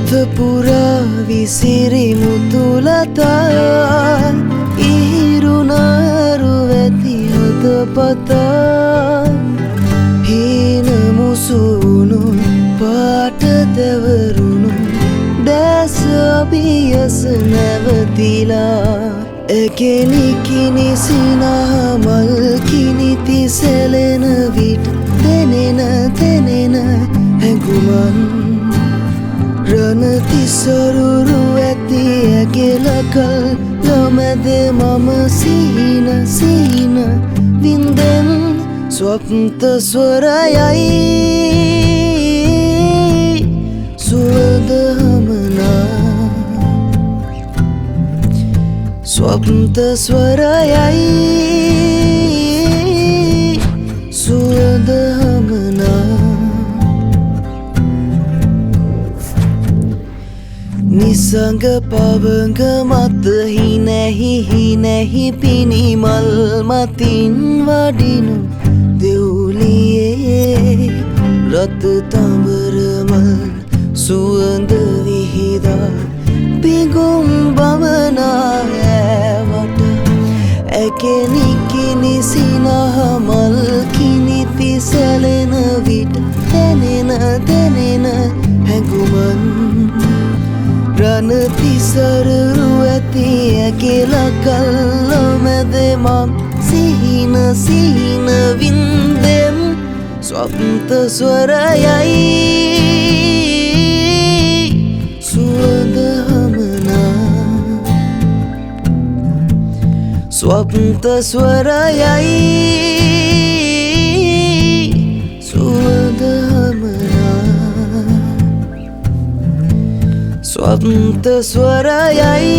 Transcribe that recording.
Pura visiri mutulata irunaru veti hadapata hina musunu paata devarunu dasabiyas navatila ekenikini sinamal kiniti selena vit denena henguman Ranati saruru ඇති ඇගෙලකල් ලොමැද මම සිහින වින්දෙන් ස්වප්ත ස්වරයයි සුවඳ හමනා ස්වප්ත ස්වරයයි සුවඳ හමනා නිසංග පවංග මත හිනැහි පිනිමල් මතින් වඩිනු දෙව්ලියේ රත තඹරමල් සුවඳ විහිදා පිගුම් බවනා ඇවට ඇකෙනිකිනි සිනහමල් කිනිති සැලෙන විට දැනෙන හැඟුමන් Ranati saruru ඇති ඇගෙලකල් ලොමැද මම සිහින වින්දෙම් ස්වප්ත ස්වරයයි සුවඳ හමනා ස්වප්ත ස්වරයයි සුවඳ Swapnta swarayai